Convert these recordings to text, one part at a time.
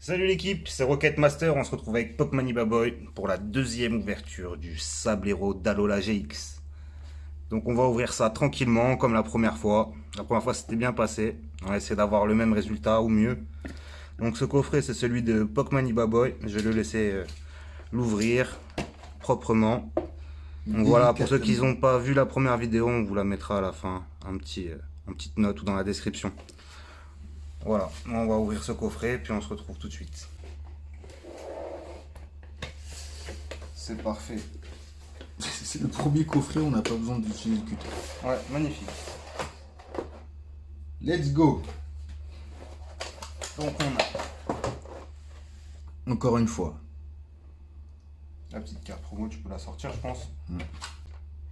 Salut l'équipe, c'est Rocket Master, on se retrouve avec Pokemon Baboy pour la deuxième ouverture du Sablero d'Alola GX. Donc on va ouvrir ça tranquillement comme la première fois. La première fois c'était bien passé, on va essayer d'avoir le même résultat ou mieux. Donc ce coffret c'est celui de Pokemon Baboy, je vais le laisser l'ouvrir proprement. Donc voilà, pour ceux qui n'ont pas vu la première vidéo, on vous la mettra à la fin, en petite note ou dans la description. Voilà, on va ouvrir ce coffret puis on se retrouve tout de suite. C'est parfait. C'est le premier coffret, on n'a pas besoin d'utiliser le cutter. Ouais, magnifique. Let's go. Donc on a Encore une fois. la petite carte promo, tu peux la sortir je pense.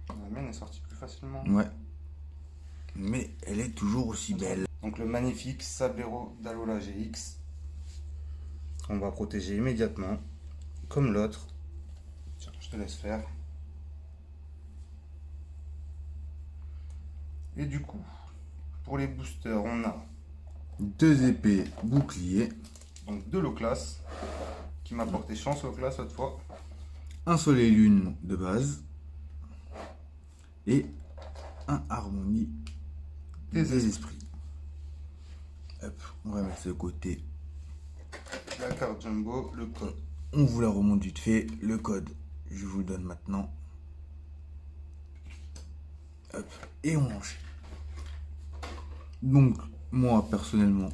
La mienne est sortie plus facilement. Ouais. Mais elle est toujours aussi belle. Donc le magnifique Sablero d'Alola GX. On va protéger immédiatement. Comme l'autre. Tiens, je te laisse faire. Et du coup, pour les boosters, on a Deux épées boucliers. donc deux Loclas qui m'a porté chance Loclas cette fois. Un soleil lune de base. Et un harmonie des esprits. Hop, on va mettre ça de côté. La carte jumbo, le code. On vous la remonte vite fait. Le code, je vous le donne maintenant. Hop, et on enchaîne. Donc, moi, personnellement,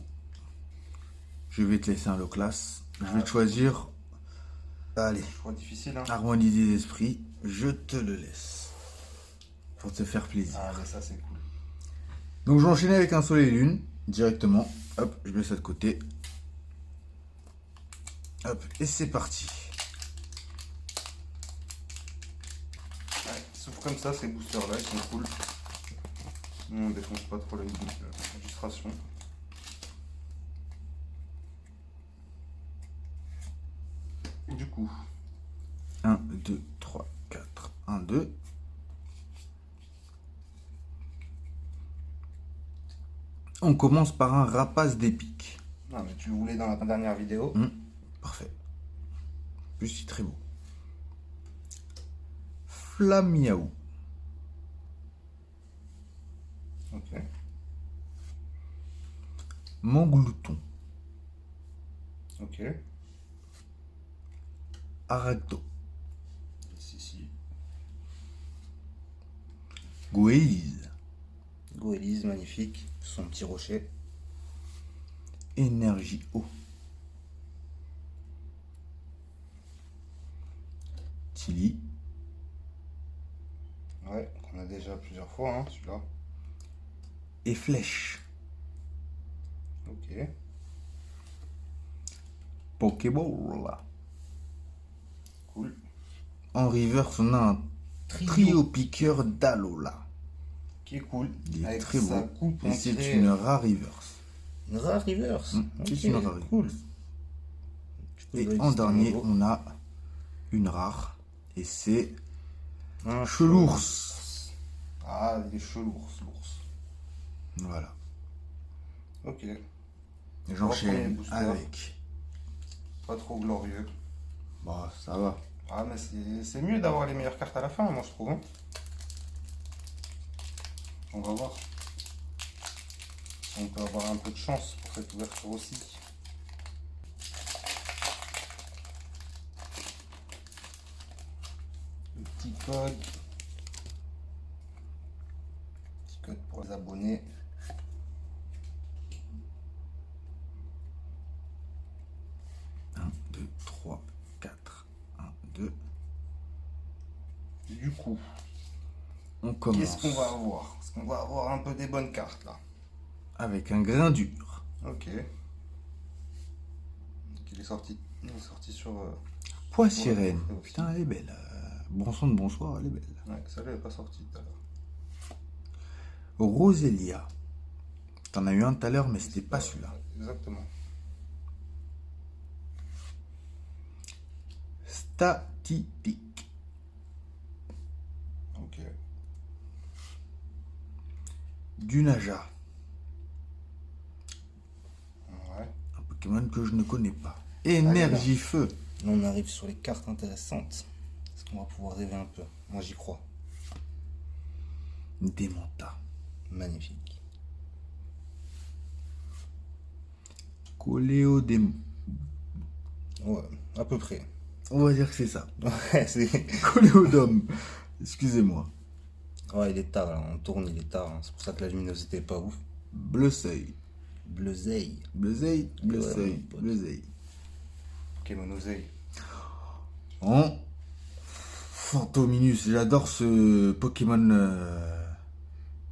je vais te laisser un Loclas. Je vais te choisir. Allez, Choix difficile hein. harmonie des esprits, je te le laisse. Pour te faire plaisir. Ah mais ça c'est cool. Donc, je vais enchaîner avec un soleil lune, directement. Hop, je mets ça de côté. Hop, et c'est parti. Ouais, sauf comme ça, ces boosters là, ils sont cool. Nous, on défonce pas trop l'illustration. Du coup, 1, 2, 3, 4, 1, 2. On commence par un rapace d'épique. non mais tu le voulais dans la dernière vidéo. Parfait. Plus c'est très beau. Flamiaou. Ok. Manglouton. Ok. Aracto. Si. Goélise. Goélise, magnifique. Son petit rocher. Énergie eau. Tilly. Ouais, qu'on a déjà plusieurs fois, hein, celui-là. Et flèche. Ok. Pokéball. Cool. En reverse, on a un trio piqueur d'Alola. Qui est cool. Il est avec très sa beau. coupe, Et on c'est dirait une rare reverse. une rare reverse. C'est une rare cool. reverse. Tu peux Et le en lister dernier, haut. on a une rare. Et c'est Un Chelours. Ah, il est chelours, l'ours. Voilà. Ok. Et Premier j'enchaîne booster. avec. Pas trop glorieux. Bah, ça va. Ah, mais c'est mieux d'avoir les meilleures cartes à la fin, moi je trouve. Hein. On va voir. Si on peut avoir un peu de chance pour cette ouverture aussi. Le petit code. Petit code pour les abonnés. Un, 2, 3, 4. 1, 2. Du coup, On commence qu'est-ce qu'on va avoir? Est-ce qu'on va avoir un peu des bonnes cartes là? avec un grain dur. Ok. Donc, il est sorti sur... Poissirène. Ouais, Putain, elle est belle. Bon sang de bonsoir, elle est belle. Ouais, celle-là n'est pas sortie tout à l'heure. Roselia. T'en as eu un tout à l'heure, mais c'était pas celui-là. Exactement. Statistique. Ok. Dunaja. Ouais. Un Pokémon que je ne connais pas. Énergie feu. Là, on arrive sur les cartes intéressantes. Est-ce qu'on va pouvoir rêver un peu? Moi, j'y crois. Démenta. Magnifique. Coléodème. Ouais, à peu près. On va dire que c'est ça. Ouais, c'est... Coléodome. Excusez-moi. Ouais, il est tard, là. On tourne, il est tard. Hein. C'est pour ça que la luminosité est pas ouf. Bleuseil. Bleuseil. Bleuseil. Bleuseil. mon pote. Bleuseil. Kémonoseil. En Fantominus. J'adore ce Pokémon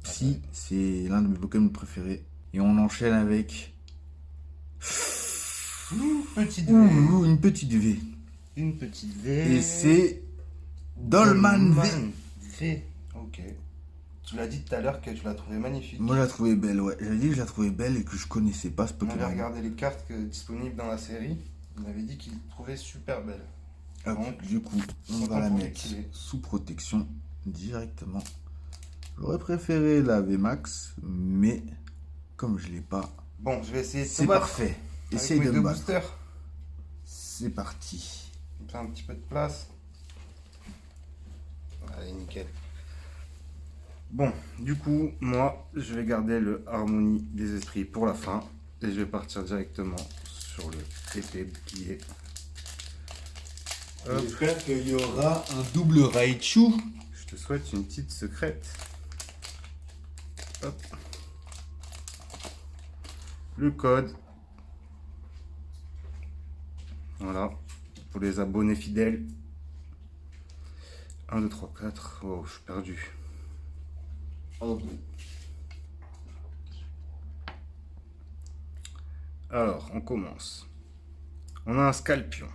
Psy. C'est l'un de mes Pokémon préférés. Et on enchaîne avec... Petite Ouh, une petite V. Une petite V. Et c'est Dolman V. V. Ok. Tu l'as dit tout à l'heure que tu l'as trouvé magnifique. Moi, je la trouvais belle, ouais. J'avais dit que je la trouvais belle et que je connaissais pas ce On avait Pokémon. regardé les cartes disponibles dans la série. On avait dit qu'il trouvait super belle. Hop, Donc, du coup, on va content la pour mettre l'équilibre. sous protection directement. J'aurais préféré la VMAX, mais comme je l'ai pas, Bon, je vais essayer de c'est te battre parfait. avec Essaye mes de deux me battre. boosters. C'est parti. On fait un petit peu de place. Allez, nickel. Bon, du coup, moi, je vais garder le Harmonie des esprits pour la fin. Et je vais partir directement sur le épée bouclier. Hop, J'espère qu'il y aura un double Raichu. je te souhaite une petite secrète. Hop. Le code. Voilà. Pour les abonnés fidèles. 1, 2, 3, 4. Oh, je suis perdu. Alors, on commence. On a un Scalpion.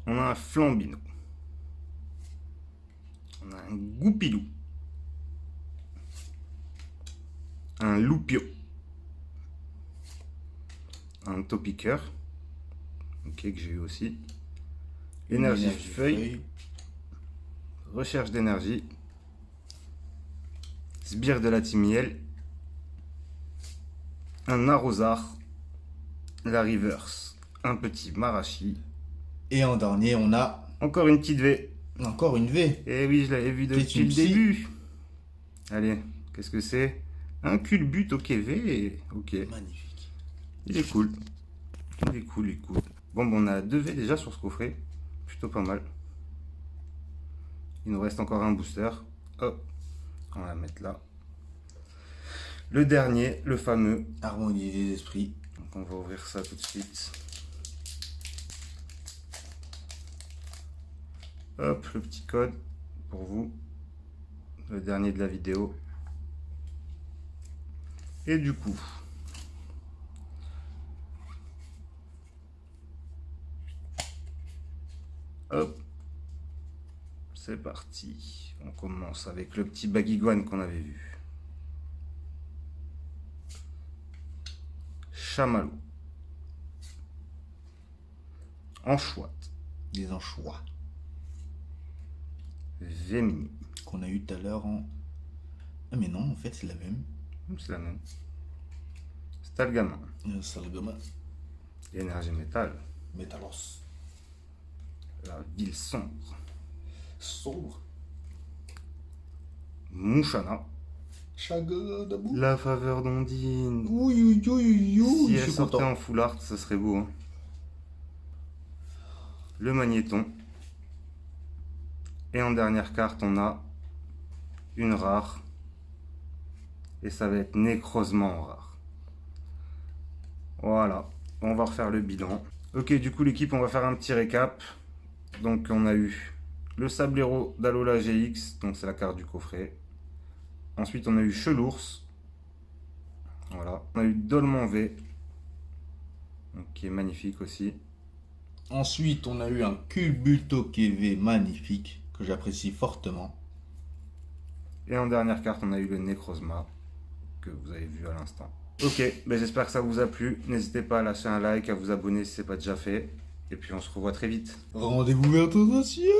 On a un Flambino. On a un Goupilou. Un Loupio. Un Topiqueur. Ok, que j'ai eu aussi. Énergie feuille. Recherche d'énergie. Sbire de la Timiel. Un Arrosard. La Reverse. Un petit Marachi. Et en dernier, on a Encore une petite V. encore une V. Eh oui, je l'avais vu C'est depuis une le psy. début. Allez, qu'est-ce que c'est? Un culbut, ok, V. Ok, Magnifique. il est cool. Il est cool, il est cool. Bon, on a 2 V déjà sur ce coffret. Plutôt pas mal. Il nous reste encore un booster. Hop, on va la mettre là. Le dernier, le fameux. Harmonie des esprits. Donc on va ouvrir ça tout de suite. Hop, le petit code pour vous. Le dernier de la vidéo. Et du coup, hop, c'est parti. On commence avec le petit Baguiguane qu'on avait vu. Chamallow. Anchoite. Des anchois. Vémini. Qu'on a eu tout à l'heure en... Ah mais non, en fait, c'est la même. C'est la même. Stalgamin. Salgama. Énergie métal. Métalos. La ville sombre. Sombre. Mouchana. Chagadabou. La faveur d'Ondine. Oui, oui, oui, oui, Si je elle suis sortait content. en full art, ça serait beau. Hein. Le magnéton. Et en dernière carte, on a une rare. Et ça va être nécrosement en rare. Voilà. On va refaire le bilan. Ok, du coup, l'équipe, on va faire un petit récap. Donc, on a eu le Sablero d'Alola GX. Donc, c'est la carte du coffret. Ensuite, on a eu Chelours. Voilà. On a eu Dolman V. Donc, qui est magnifique aussi. Ensuite, on a eu un Culbuto KV magnifique que j'apprécie fortement. Et en dernière carte, on a eu le Necrozma que vous avez vu à l'instant. Ok, ben j'espère que ça vous a plu. N'hésitez pas à lâcher un like, à vous abonner si ce n'est pas déjà fait. Et puis on se revoit très vite. Rendez-vous bientôt, monsieur.